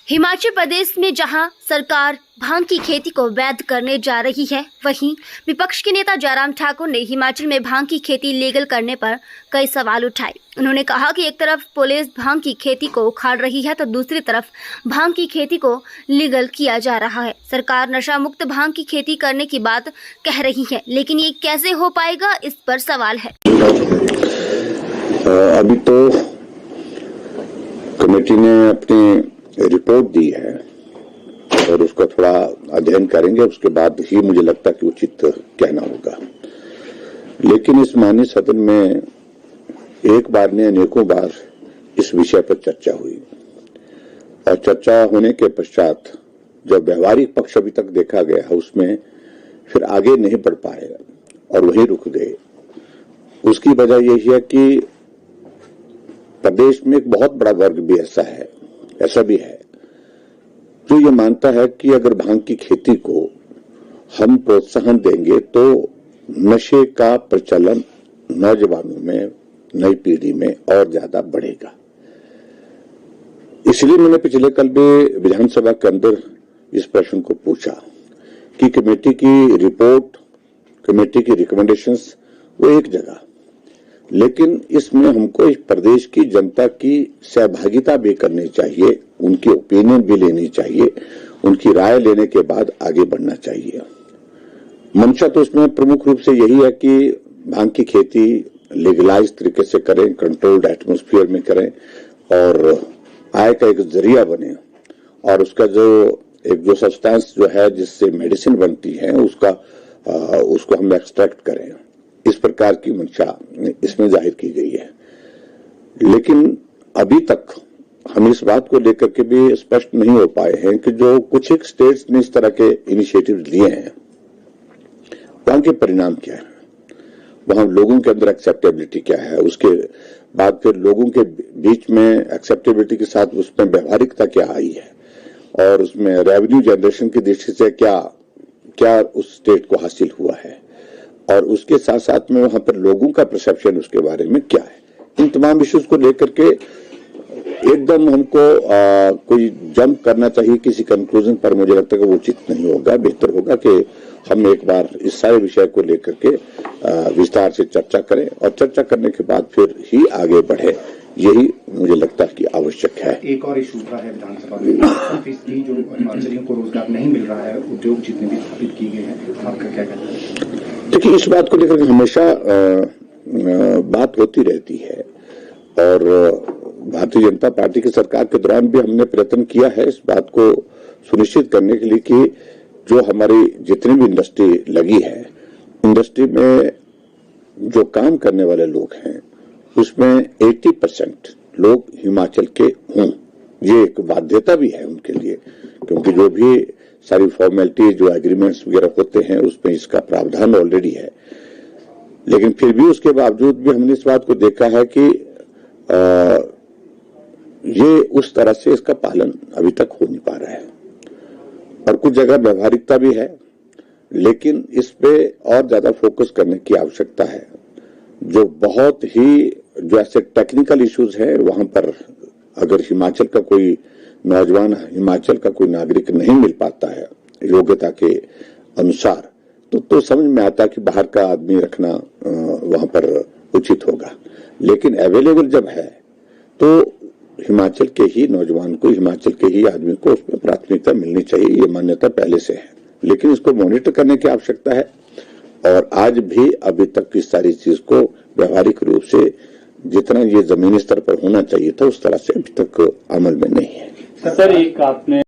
हिमाचल प्रदेश में जहां सरकार भांग की खेती को वैध करने जा रही है, वहीं विपक्ष के नेता जयराम ठाकुर ने हिमाचल में भांग की खेती लीगल करने पर कई सवाल उठाए। उन्होंने कहा कि एक तरफ पुलिस भांग की खेती को उखाड़ रही है तो दूसरी तरफ भांग की खेती को लीगल किया जा रहा है। सरकार नशा मुक्त भांग की खेती करने की बात कह रही है, लेकिन ये कैसे हो पाएगा, इस पर सवाल है। अभी तो कमेटी ने अपनी रिपोर्ट दी है और उसका थोड़ा अध्ययन करेंगे, उसके बाद ही मुझे लगता है कि उचित कहना होगा। लेकिन इस माननीय सदन में एक बार ने अनेकों बार इस विषय पर चर्चा हुई और चर्चा होने के पश्चात जब व्यवहारिक पक्ष अभी तक देखा गया उसमें फिर आगे नहीं बढ़ पाए और वहीं रुक गए। उसकी वजह यही है कि प्रदेश में एक बहुत बड़ा वर्ग भी ऐसा भी है जो ये मानता है कि अगर भांग की खेती को हम प्रोत्साहन देंगे तो नशे का प्रचलन नौजवानों में, नई पीढ़ी में और ज्यादा बढ़ेगा। इसलिए मैंने पिछले कल भी विधानसभा के अंदर इस प्रश्न को पूछा कि कमेटी की रिपोर्ट, कमेटी की रिकमेंडेशंस वो एक जगह, लेकिन इसमें हमको इस प्रदेश की जनता की सहभागिता भी करनी चाहिए, उनकी ओपिनियन भी लेनी चाहिए, उनकी राय लेने के बाद आगे बढ़ना चाहिए। मंशा तो इसमें प्रमुख रूप से यही है कि भांग की खेती लीगलाइज तरीके से करें, कंट्रोल्ड एटमॉस्फेयर में करें और आय का एक जरिया बने और उसका जो सब्सटेंस जो है जिससे मेडिसिन बनती है उसको हम एक्सट्रैक्ट करें। इस प्रकार की मंशा इसमें जाहिर की गई है। लेकिन अभी तक हम इस बात को लेकर के भी स्पष्ट नहीं हो पाए हैं कि जो कुछ एक स्टेट्स ने इस तरह के इनिशिएटिव लिए हैं वहां के परिणाम क्या है, वहां लोगों के अंदर एक्सेप्टेबिलिटी क्या है, उसके बाद फिर लोगों के बीच में एक्सेप्टेबिलिटी के साथ उसमें व्यवहारिकता क्या आई है और उसमें रेवेन्यू जनरेशन की दृष्टि से क्या उस स्टेट को हासिल हुआ है और उसके साथ साथ में वहां पर लोगों का परसेप्शन उसके बारे में क्या है। इन तमाम इश्यूज को लेकर के एकदम हमको कोई जंप करना चाहिए किसी कंक्लूजन पर, मुझे लगता है कि वो उचित नहीं होगा। बेहतर होगा कि हम एक बार इस सारे विषय को लेकर के विस्तार से चर्चा करें और चर्चा करने के बाद फिर ही आगे बढ़े, यही मुझे लगता है कि आवश्यक है। एक और इशू उठा है विधानसभा में, फीसदी जो हिमाचलियों को रोजगार नहीं मिल रहा है, उद्योग जितने भी स्थापित किए गए हैं, आपका क्या कहना है? देखिए, इस बात को लेकर हमेशा बात होती रहती है और भारतीय जनता पार्टी की सरकार के दौरान भी हमने प्रयत्न किया है इस बात को सुनिश्चित करने के लिए कि जो हमारी जितनी भी इंडस्ट्री लगी है, इंडस्ट्री में जो काम करने वाले लोग हैं उसमें 80% लोग हिमाचल के हों। ये एक बाध्यता भी है उनके लिए, क्योंकि जो भी सारी फॉर्मेलिटी, जो एग्रीमेंट्स वगैरह होते हैं उसमें इसका प्रावधान ऑलरेडी है। लेकिन फिर भी उसके बावजूद भी हमने इस बात को देखा है कि ये उस तरह से इसका पालन अभी तक हो नहीं पा रहा है और कुछ जगह व्यवहारिकता भी है, लेकिन इस पे और ज्यादा फोकस करने की आवश्यकता है। जो बहुत ही जो ऐसे टेक्निकल इश्यूज है वहां पर अगर हिमाचल का कोई नौजवान, हिमाचल का कोई नागरिक नहीं मिल पाता है योग्यता के अनुसार तो समझ में आता है कि बाहर का आदमी रखना वहां पर उचित होगा। लेकिन अवेलेबल जब है तो हिमाचल के ही नौजवान को, हिमाचल के ही आदमी को उसमें प्राथमिकता मिलनी चाहिए, ये मान्यता पहले से है। लेकिन इसको मॉनिटर करने की आवश्यकता है और आज भी अभी तक इस सारी चीज को व्यवहारिक रूप से जितना ये जमीनी स्तर पर होना चाहिए था उस तरह से अभी तक अमल में नहीं है। सर, एक आपने